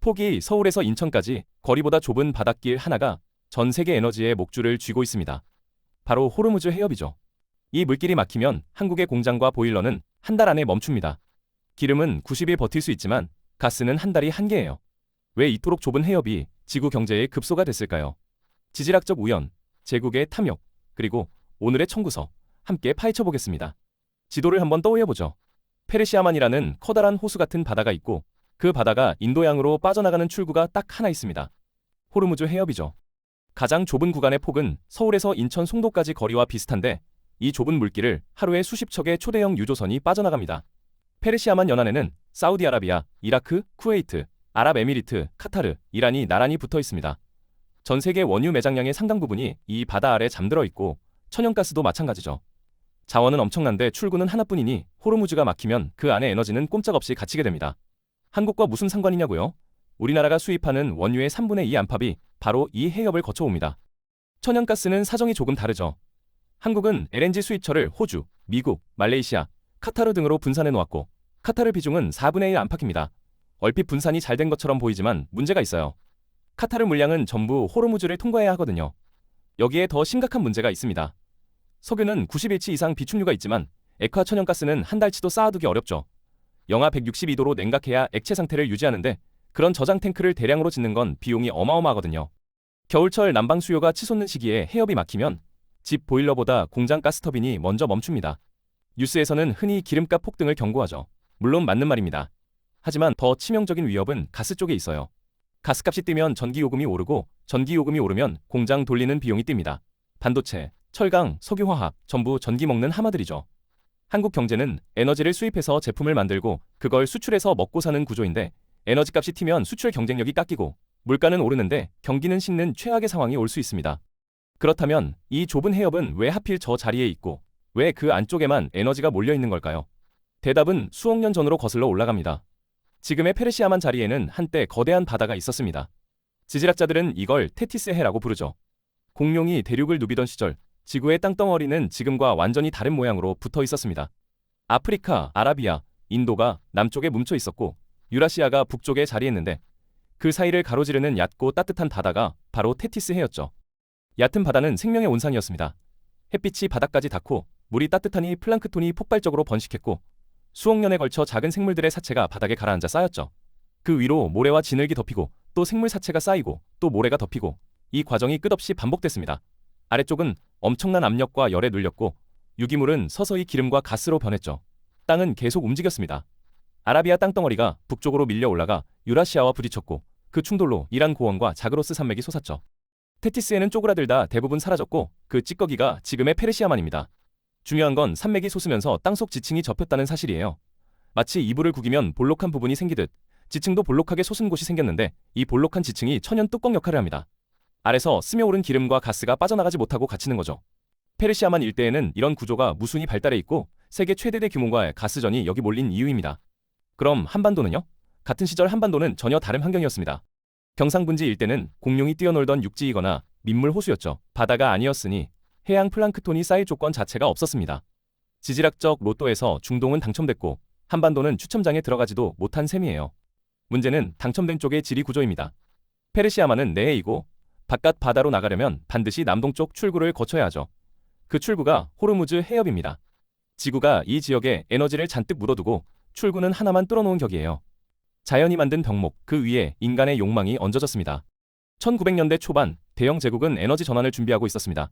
폭이 서울에서 인천까지 거리보다 좁은 바닷길 하나가 전 세계 에너지의 목줄을 쥐고 있습니다. 바로 호르무즈 해협이죠. 이 물길이 막히면 한국의 공장과 보일러는 한 달 안에 멈춥니다. 기름은 90일 버틸 수 있지만 가스는 한 달이 한계예요. 왜 이토록 좁은 해협이 지구 경제의 급소가 됐을까요? 지질학적 우연, 제국의 탐욕, 그리고 오늘의 청구서 함께 파헤쳐 보겠습니다. 지도를 한번 떠올려보죠. 페르시아만이라는 커다란 호수 같은 바다가 있고 그 바다가 인도양으로 빠져나가는 출구가 딱 하나 있습니다. 호르무즈 해협이죠. 가장 좁은 구간의 폭은 서울에서 인천 송도까지 거리와 비슷한데 이 좁은 물길을 하루에 수십 척의 초대형 유조선이 빠져나갑니다. 페르시아만 연안에는 사우디아라비아, 이라크, 쿠웨이트, 아랍에미리트, 카타르, 이란이 나란히 붙어 있습니다. 전 세계 원유 매장량의 상당 부분이 이 바다 아래 잠들어 있고 천연가스도 마찬가지죠. 자원은 엄청난데 출구는 하나뿐이니 호르무즈가 막히면 그 안에 에너지는 꼼짝없이 갇히게 됩니다. 한국과 무슨 상관이냐고요? 우리나라가 수입하는 원유의 3분의 2 안팎이 바로 이 해협을 거쳐옵니다. 천연가스는 사정이 조금 다르죠. 한국은 LNG 수입처를 호주, 미국, 말레이시아, 카타르 등으로 분산해 놓았고 카타르 비중은 4분의 1 안팎입니다. 얼핏 분산이 잘 된 것처럼 보이지만 문제가 있어요. 카타르 물량은 전부 호르무즈를 통과해야 하거든요. 여기에 더 심각한 문제가 있습니다. 석유는 90일치 이상 비축류가 있지만 액화 천연가스는 한 달치도 쌓아두기 어렵죠. 영하 162도로 냉각해야 액체 상태를 유지하는데 그런 저장 탱크를 대량으로 짓는 건 비용이 어마어마하거든요. 겨울철 난방 수요가 치솟는 시기에 해협이 막히면 집 보일러보다 공장 가스터빈이 먼저 멈춥니다. 뉴스에서는 흔히 기름값 폭등을 경고하죠. 물론 맞는 말입니다. 하지만 더 치명적인 위협은 가스 쪽에 있어요. 가스값이 뛰면 전기요금이 오르고 전기요금이 오르면 공장 돌리는 비용이 뜁니다. 반도체, 철강, 석유화학 전부 전기 먹는 하마들이죠. 한국 경제는 에너지를 수입해서 제품을 만들고 그걸 수출해서 먹고 사는 구조인데 에너지값이 튀면 수출 경쟁력이 깎이고 물가는 오르는데 경기는 식는 최악의 상황이 올 수 있습니다. 그렇다면 이 좁은 해협은 왜 하필 저 자리에 있고 왜 그 안쪽에만 에너지가 몰려 있는 걸까요? 대답은 수억 년 전으로 거슬러 올라갑니다. 지금의 페르시아만 자리에는 한때 거대한 바다가 있었습니다. 지질학자들은 이걸 테티스 해라고 부르죠. 공룡이 대륙을 누비던 시절 지구의 땅덩어리는 지금과 완전히 다른 모양으로 붙어 있었습니다. 아프리카, 아라비아, 인도가 남쪽에 뭉쳐 있었고 유라시아가 북쪽에 자리했는데 그 사이를 가로지르는 얕고 따뜻한 바다가 바로 테티스 해였죠. 얕은 바다는 생명의 온상이었습니다. 햇빛이 바닥까지 닿고 물이 따뜻하니 플랑크톤이 폭발적으로 번식했고 수억 년에 걸쳐 작은 생물들의 사체가 바닥에 가라앉아 쌓였죠. 그 위로 모래와 진흙이 덮이고 또 생물 사체가 쌓이고 또 모래가 덮이고 이 과정이 끝없이 반복됐습니다. 아래쪽은 엄청난 압력과 열에 눌렸고 유기물은 서서히 기름과 가스로 변했죠. 땅은 계속 움직였습니다. 아라비아 땅덩어리가 북쪽으로 밀려 올라가 유라시아와 부딪혔고 그 충돌로 이란 고원과 자그로스 산맥이 솟았죠. 테티스에는 쪼그라들다 대부분 사라졌고 그 찌꺼기가 지금의 페르시아만입니다. 중요한 건 산맥이 솟으면서 땅속 지층이 접혔다는 사실이에요. 마치 이불을 구기면 볼록한 부분이 생기듯 지층도 볼록하게 솟은 곳이 생겼는데 이 볼록한 지층이 천연 뚜껑 역할을 합니다. 아래서 스며오른 기름과 가스가 빠져나가지 못하고 갇히는 거죠. 페르시아만 일대에는 이런 구조가 무순히 발달해 있고 세계 최대 규모의 가스전이 여기 몰린 이유입니다. 그럼 한반도는요? 같은 시절 한반도는 전혀 다른 환경이었습니다. 경상분지 일대는 공룡이 뛰어놀던 육지이거나 민물 호수였죠. 바다가 아니었으니 해양 플랑크톤이 쌓일 조건 자체가 없었습니다. 지질학적 로또에서 중동은 당첨됐고 한반도는 추첨장에 들어가지도 못한 셈이에요. 문제는 당첨된 쪽의 지리 구조입니다. 페르시아만은 내해이고 바깥 바다로 나가려면 반드시 남동쪽 출구를 거쳐야 하죠. 그 출구가 호르무즈 해협입니다. 지구가 이 지역에 에너지를 잔뜩 묻어두고 출구는 하나만 뚫어놓은 격이에요. 자연이 만든 병목 그 위에 인간의 욕망이 얹어졌습니다. 1900년대 초반 대영 제국은 에너지 전환을 준비하고 있었습니다.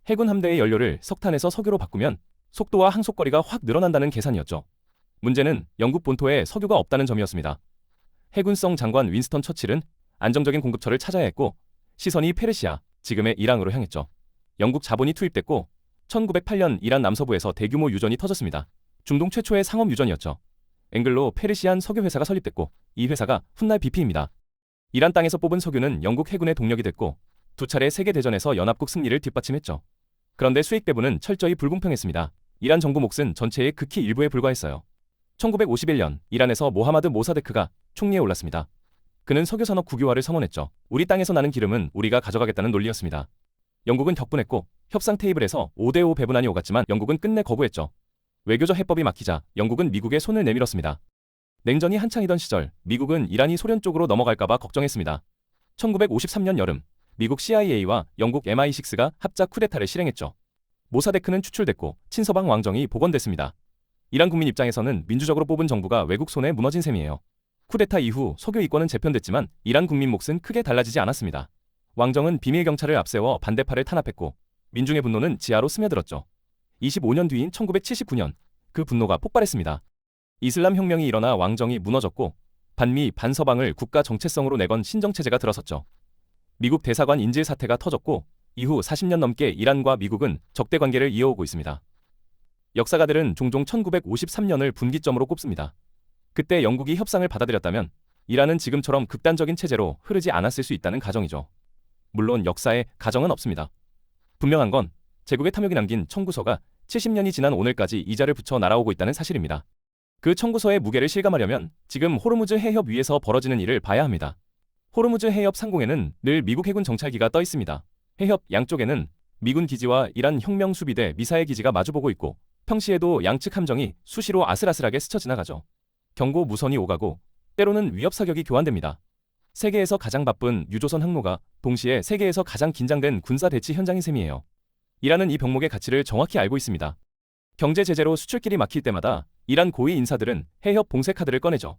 해군 함대의 연료를 석탄에서 석유로 바꾸면 속도와 항속거리가 확 늘어난다는 계산이었죠. 문제는 영국 본토에 석유가 없다는 점이었습니다. 해군성 장관 윈스턴 처칠은 안정적인 공급처를 찾아야 했고 시선이 페르시아, 지금의 이란으로 향했죠. 영국 자본이 투입됐고 1908년 이란 남서부에서 대규모 유전이 터졌습니다. 중동 최초의 상업 유전이었죠. 앵글로 페르시안 석유 회사가 설립됐고 이 회사가 훗날 BP입니다. 이란 땅에서 뽑은 석유는 영국 해군의 동력이 됐고 두 차례 세계대전에서 연합국 승리를 뒷받침했죠. 그런데 수익 배분은 철저히 불공평했습니다. 이란 정부 몫은 전체의 극히 일부에 불과했어요. 1951년 이란에서 모하마드 모사데크가 총리에 올랐습니다. 그는 석유산업 국유화를 선언했죠. 우리 땅에서 나는 기름은 우리가 가져가겠다는 논리였습니다. 영국은 격분했고 협상 테이블에서 5대5 배분안이 오갔지만 영국은 끝내 거부했죠. 외교적 해법이 막히자 영국은 미국에 손을 내밀었습니다. 냉전이 한창이던 시절 미국은 이란이 소련 쪽으로 넘어갈까봐 걱정했습니다. 1953년 여름 미국 CIA와 영국 MI6가 합작 쿠데타를 실행했죠. 모사데크는 추출됐고 친서방 왕정이 복원됐습니다. 이란 국민 입장에서는 민주적으로 뽑은 정부가 외국 손에 무너진 셈이에요. 쿠데타 이후 석유 이권은 재편됐지만 이란 국민 몫은 크게 달라지지 않았습니다. 왕정은 비밀 경찰을 앞세워 반대파를 탄압했고 민중의 분노는 지하로 스며들었죠. 25년 뒤인 1979년 그 분노가 폭발했습니다. 이슬람 혁명이 일어나 왕정이 무너졌고 반미 반서방을 국가 정체성으로 내건 신정체제가 들어섰죠. 미국 대사관 인질 사태가 터졌고 이후 40년 넘게 이란과 미국은 적대 관계를 이어오고 있습니다. 역사가들은 종종 1953년을 분기점으로 꼽습니다. 그때 영국이 협상을 받아들였다면 이란은 지금처럼 극단적인 체제로 흐르지 않았을 수 있다는 가정이죠. 물론 역사에 가정은 없습니다. 분명한 건 제국의 탐욕이 남긴 청구서가 70년이 지난 오늘까지 이자를 붙여 날아오고 있다는 사실입니다. 그 청구서의 무게를 실감하려면 지금 호르무즈 해협 위에서 벌어지는 일을 봐야 합니다. 호르무즈 해협 상공에는 늘 미국 해군 정찰기가 떠 있습니다. 해협 양쪽에는 미군 기지와 이란 혁명수비대 미사일 기지가 마주보고 있고 평시에도 양측 함정이 수시로 아슬아슬하게 스쳐 지나가죠. 경고 무선이 오가고 때로는 위협 사격이 교환됩니다. 세계에서 가장 바쁜 유조선 항로가 동시에 세계에서 가장 긴장된 군사 대치 현장인 셈이에요. 이란은 이 병목의 가치를 정확히 알고 있습니다. 경제 제재로 수출길이 막힐 때마다 이란 고위 인사들은 해협 봉쇄 카드를 꺼내죠.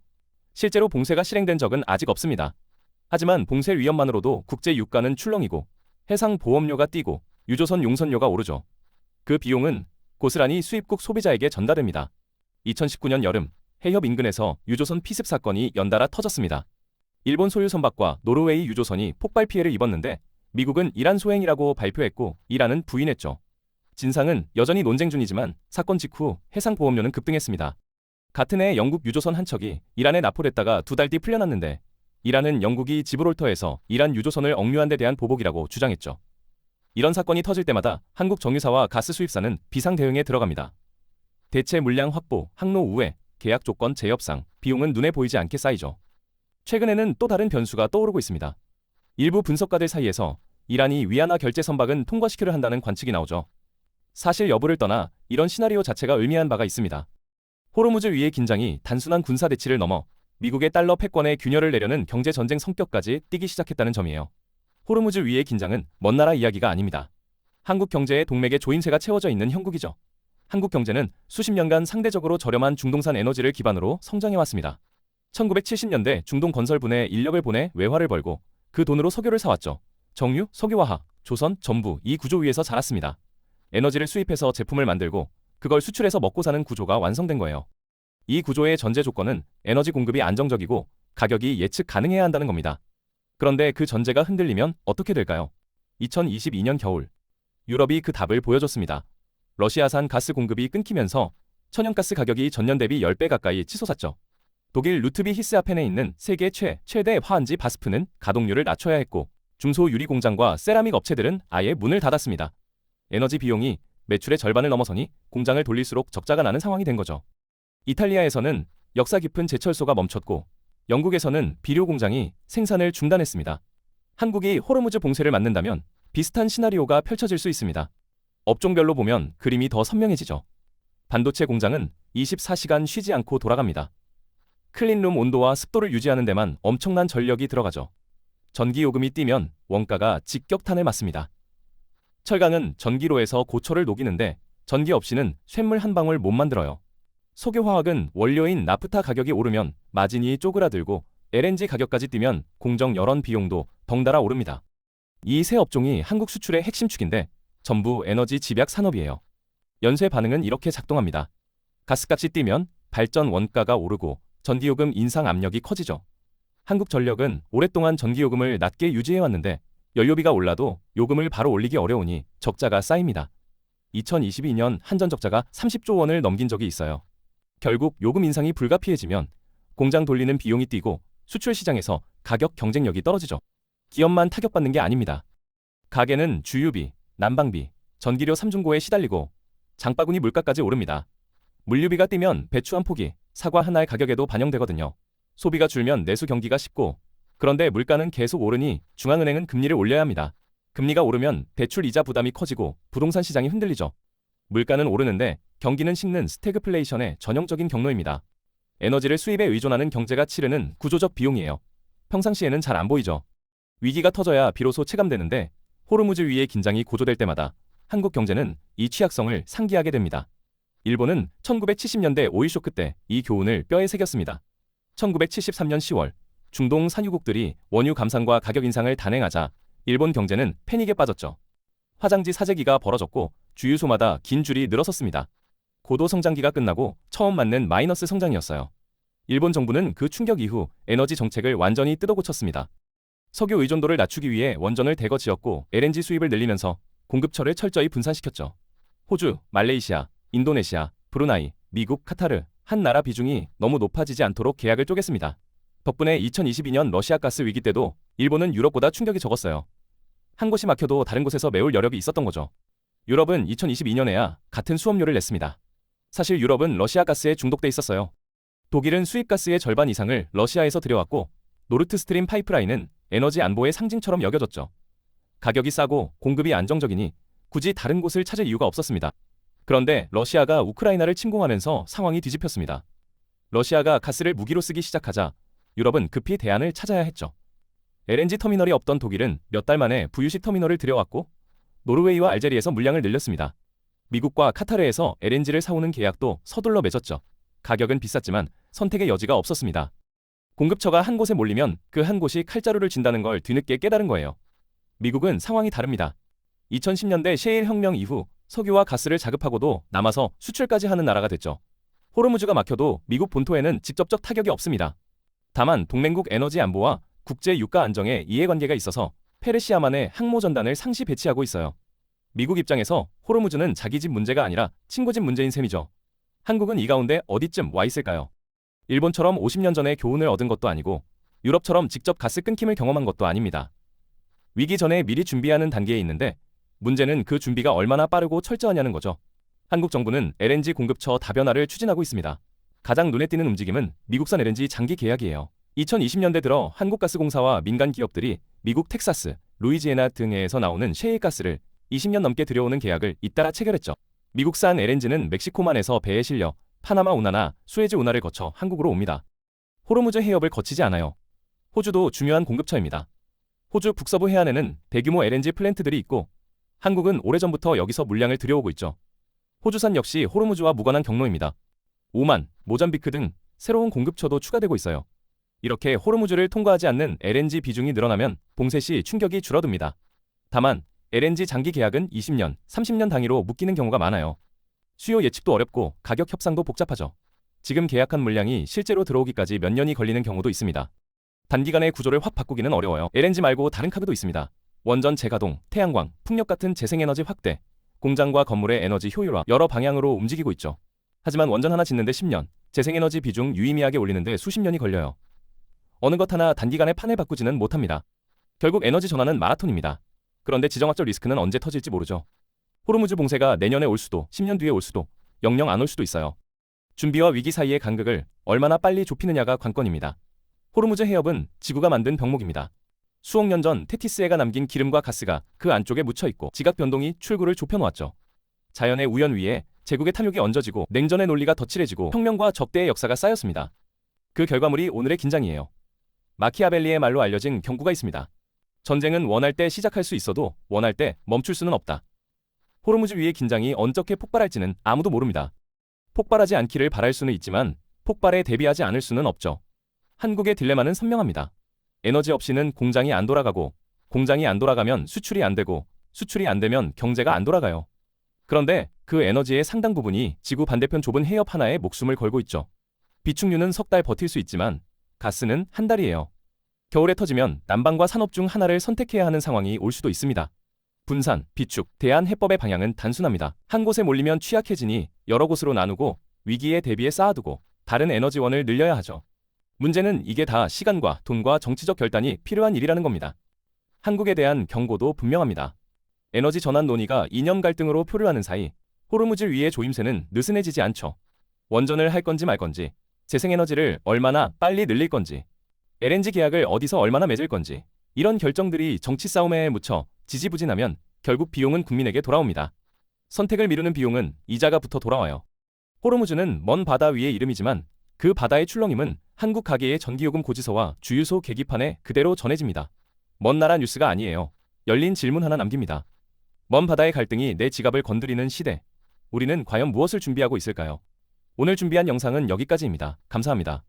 실제로 봉쇄가 실행된 적은 아직 없습니다. 하지만 봉쇄 위험만으로도 국제 유가는 출렁이고 해상 보험료가 뛰고 유조선 용선료가 오르죠. 그 비용은 고스란히 수입국 소비자에게 전달됩니다. 2019년 여름 해협 인근에서 유조선 피습 사건이 연달아 터졌습니다. 일본 소유 선박과 노르웨이 유조선이 폭발 피해를 입었는데 미국은 이란 소행이라고 발표했고 이란은 부인했죠. 진상은 여전히 논쟁 중이지만 사건 직후 해상보험료는 급등했습니다. 같은 해 영국 유조선 한 척이 이란에 납포됐다가 2달 뒤 풀려났는데 이란은 영국이 지브롤터에서 이란 유조선을 억류한 데 대한 보복이라고 주장했죠. 이런 사건이 터질 때마다 한국 정유사와 가스 수입사는 비상 대응에 들어갑니다. 대체 물량 확보, 항로 우회, 계약 조건 재협상, 비용은 눈에 보이지 않게 쌓이죠. 최근에는 또 다른 변수가 떠오르고 있습니다. 일부 분석가들 사이에서 이란이 위안화 결제 선박은 통과시키려 한다는 관측이 나오죠. 사실 여부를 떠나 이런 시나리오 자체가 의미한 바가 있습니다. 호르무즈 위의 긴장이 단순한 군사 대치를 넘어 미국의 달러 패권에 균열을 내려는 경제전쟁 성격까지 띠기 시작했다는 점이에요. 호르무즈 위의 긴장은 먼 나라 이야기가 아닙니다. 한국 경제의 동맥에 조임새가 채워져 있는 형국이죠. 한국 경제는 수십 년간 상대적으로 저렴한 중동산 에너지를 기반으로 성장해왔습니다. 1970년대 중동 건설분에 인력을 보내 외화를 벌고 그 돈으로 석유를 사왔죠. 정유, 석유화학, 조선, 전부 이 구조 위에서 자랐습니다. 에너지를 수입해서 제품을 만들고 그걸 수출해서 먹고 사는 구조가 완성된 거예요. 이 구조의 전제 조건은 에너지 공급이 안정적이고 가격이 예측 가능해야 한다는 겁니다. 그런데 그 전제가 흔들리면 어떻게 될까요? 2022년 겨울 유럽이 그 답을 보여줬습니다. 러시아산 가스 공급이 끊기면서 천연가스 가격이 전년 대비 10배 가까이 치솟았죠. 독일 루트비 히스하펜에 있는 세계 최대 화한지 바스프는 가동률을 낮춰야 했고 중소 유리 공장과 세라믹 업체들은 아예 문을 닫았습니다. 에너지 비용이 매출의 절반을 넘어서니 공장을 돌릴수록 적자가 나는 상황이 된 거죠. 이탈리아에서는 역사 깊은 제철소가 멈췄고 영국에서는 비료 공장이 생산을 중단했습니다. 한국이 호르무즈 봉쇄를 맞는다면 비슷한 시나리오가 펼쳐질 수 있습니다. 업종별로 보면 그림이 더 선명해지죠. 반도체 공장은 24시간 쉬지 않고 돌아갑니다. 클린룸 온도와 습도를 유지하는 데만 엄청난 전력이 들어가죠. 전기요금이 뛰면 원가가 직격탄을 맞습니다. 철강은 전기로에서 고철을 녹이는데 전기 없이는 쇳물 한 방울 못 만들어요. 석유화학은 원료인 나프타 가격이 오르면 마진이 쪼그라들고 LNG 가격까지 뛰면 공정 열원 비용도 덩달아 오릅니다. 이 세 업종이 한국 수출의 핵심축인데 전부 에너지 집약 산업이에요. 연쇄 반응은 이렇게 작동합니다. 가스값이 뛰면 발전 원가가 오르고 전기요금 인상 압력이 커지죠. 한국전력은 오랫동안 전기요금을 낮게 유지해왔는데 연료비가 올라도 요금을 바로 올리기 어려우니 적자가 쌓입니다. 2022년 한전 적자가 30조 원을 넘긴 적이 있어요. 결국 요금 인상이 불가피해지면 공장 돌리는 비용이 뛰고 수출 시장에서 가격 경쟁력이 떨어지죠. 기업만 타격받는 게 아닙니다. 가게는 주유비, 난방비, 전기료 3중고에 시달리고 장바구니 물가까지 오릅니다. 물류비가 뛰면 배추 한 포기, 사과 한 알 가격에도 반영되거든요. 소비가 줄면 내수 경기가 식고 그런데 물가는 계속 오르니 중앙은행은 금리를 올려야 합니다. 금리가 오르면 대출 이자 부담이 커지고 부동산 시장이 흔들리죠. 물가는 오르는데 경기는 식는 스태그플레이션의 전형적인 경로입니다. 에너지를 수입에 의존하는 경제가 치르는 구조적 비용이에요. 평상시에는 잘 안 보이죠. 위기가 터져야 비로소 체감되는데 호르무즈 위의 긴장이 고조될 때마다 한국 경제는 이 취약성을 상기하게 됩니다. 일본은 1970년대 오일 쇼크 때 이 교훈을 뼈에 새겼습니다. 1973년 10월 중동 산유국들이 원유 감산과 가격 인상을 단행하자 일본 경제는 패닉에 빠졌죠. 화장지 사재기가 벌어졌고 주유소마다 긴 줄이 늘어섰습니다. 고도 성장기가 끝나고 처음 맞는 마이너스 성장이었어요. 일본 정부는 그 충격 이후 에너지 정책을 완전히 뜯어고쳤습니다. 석유 의존도를 낮추기 위해 원전을 대거 지었고 LNG 수입을 늘리면서 공급처를 철저히 분산시켰죠. 호주, 말레이시아, 인도네시아, 브루나이, 미국, 카타르 한 나라 비중이 너무 높아지지 않도록 계약을 쪼갰습니다. 덕분에 2022년 러시아 가스 위기 때도 일본은 유럽보다 충격이 적었어요. 한 곳이 막혀도 다른 곳에서 메울 여력이 있었던 거죠. 유럽은 2022년에야 같은 수업료를 냈습니다. 사실 유럽은 러시아 가스에 중독돼 있었어요. 독일은 수입 가스의 절반 이상을 러시아에서 들여왔고 노르트 스트림 파이프라인은 에너지 안보의 상징처럼 여겨졌죠. 가격이 싸고 공급이 안정적이니 굳이 다른 곳을 찾을 이유가 없었습니다. 그런데 러시아가 우크라이나를 침공하면서 상황이 뒤집혔습니다. 러시아가 가스를 무기로 쓰기 시작하자 유럽은 급히 대안을 찾아야 했죠. LNG 터미널이 없던 독일은 몇 달 만에 부유식 터미널을 들여왔고 노르웨이와 알제리에서 물량을 늘렸습니다. 미국과 카타르에서 LNG를 사오는 계약도 서둘러 맺었죠. 가격은 비쌌지만 선택의 여지가 없었습니다. 공급처가 한 곳에 몰리면 그 한 곳이 칼자루를 쥔다는 걸 뒤늦게 깨달은 거예요. 미국은 상황이 다릅니다. 2010년대 셰일 혁명 이후 석유와 가스를 자급하고도 남아서 수출까지 하는 나라가 됐죠. 호르무즈가 막혀도 미국 본토에는 직접적 타격이 없습니다. 다만 동맹국 에너지 안보와 국제 유가 안정에 이해관계가 있어서 페르시아만의 항모 전단을 상시 배치하고 있어요. 미국 입장에서 호르무즈는 자기 집 문제가 아니라 친구 집 문제인 셈이죠. 한국은 이 가운데 어디쯤 와 있을까요? 일본처럼 50년 전에 교훈을 얻은 것도 아니고 유럽처럼 직접 가스 끊김을 경험한 것도 아닙니다. 위기 전에 미리 준비하는 단계에 있는데 문제는 그 준비가 얼마나 빠르고 철저하냐는 거죠. 한국 정부는 LNG 공급처 다변화를 추진하고 있습니다. 가장 눈에 띄는 움직임은 미국산 LNG 장기 계약이에요. 2020년대 들어 한국가스공사와 민간 기업들이 미국 텍사스, 루이지애나 등에서 나오는 셰일 가스를 20년 넘게 들여오는 계약을 잇따라 체결했죠. 미국산 LNG는 멕시코만에서 배에 실려 파나마 운하나 수에즈 운하를 거쳐 한국으로 옵니다. 호르무즈 해협을 거치지 않아요. 호주도 중요한 공급처입니다. 호주 북서부 해안에는 대규모 LNG 플랜트들이 있고 한국은 오래전부터 여기서 물량을 들여오고 있죠. 호주산 역시 호르무즈와 무관한 경로입니다. 오만, 모잠비크 등 새로운 공급처도 추가되고 있어요. 이렇게 호르무즈를 통과하지 않는 LNG 비중이 늘어나면 봉쇄 시 충격이 줄어듭니다. 다만 LNG 장기 계약은 20년, 30년 단위로 묶이는 경우가 많아요. 수요 예측도 어렵고 가격 협상도 복잡하죠. 지금 계약한 물량이 실제로 들어오기까지 몇 년이 걸리는 경우도 있습니다. 단기간에 구조를 확 바꾸기는 어려워요. LNG 말고 다른 카드도 있습니다. 원전 재가동, 태양광, 풍력 같은 재생에너지 확대, 공장과 건물의 에너지 효율화 여러 방향으로 움직이고 있죠. 하지만 원전 하나 짓는데 10년, 재생에너지 비중 유의미하게 올리는데 수십 년이 걸려요. 어느 것 하나 단기간에 판을 바꾸지는 못합니다. 결국 에너지 전환은 마라톤입니다. 그런데 지정학적 리스크는 언제 터질지 모르죠. 호르무즈 봉쇄가 내년에 올 수도, 10년 뒤에 올 수도, 영영 안 올 수도 있어요. 준비와 위기 사이의 간극을 얼마나 빨리 좁히느냐가 관건입니다. 호르무즈 해협은 지구가 만든 병목입니다. 수억 년 전 테티스해가 남긴 기름과 가스가 그 안쪽에 묻혀있고 지각 변동이 출구를 좁혀놓았죠. 자연의 우연 위에 제국의 탐욕이 얹어지고 냉전의 논리가 덧칠해지고 혁명과 적대의 역사가 쌓였습니다. 그 결과물이 오늘의 긴장이에요. 마키아벨리의 말로 알려진 경구가 있습니다. 전쟁은 원할 때 시작할 수 있어도 원할 때 멈출 수는 없다. 호르무즈 위의 긴장이 언제 폭발할지는 아무도 모릅니다. 폭발하지 않기를 바랄 수는 있지만 폭발에 대비하지 않을 수는 없죠. 한국의 딜레마는 선명합니다. 에너지 없이는 공장이 안 돌아가고 공장이 안 돌아가면 수출이 안 되고 수출이 안 되면 경제가 안 돌아가요. 그런데 그 에너지의 상당 부분이 지구 반대편 좁은 해협 하나에 목숨을 걸고 있죠. 비축유는 석 달 버틸 수 있지만 가스는 한 달이에요. 겨울에 터지면 난방과 산업 중 하나를 선택해야 하는 상황이 올 수도 있습니다. 분산, 비축, 대안 해법의 방향은 단순합니다. 한 곳에 몰리면 취약해지니 여러 곳으로 나누고 위기에 대비해 쌓아두고 다른 에너지원을 늘려야 하죠. 문제는 이게 다 시간과 돈과 정치적 결단이 필요한 일이라는 겁니다. 한국에 대한 경고도 분명합니다. 에너지 전환 논의가 이념 갈등으로 표류하는 사이 호르무즈 위의 조임새는 느슨해지지 않죠. 원전을 할 건지 말 건지, 재생에너지를 얼마나 빨리 늘릴 건지, LNG 계약을 어디서 얼마나 맺을 건지 이런 결정들이 정치 싸움에 묻혀 지지부진하면 결국 비용은 국민에게 돌아옵니다. 선택을 미루는 비용은 이자가 붙어 돌아와요. 호르무즈는 먼 바다 위의 이름이지만 그 바다의 출렁임은 한국 가계의 전기요금 고지서와 주유소 계기판에 그대로 전해집니다. 먼 나라 뉴스가 아니에요. 열린 질문 하나 남깁니다. 먼 바다의 갈등이 내 지갑을 건드리는 시대. 우리는 과연 무엇을 준비하고 있을까요? 오늘 준비한 영상은 여기까지입니다. 감사합니다.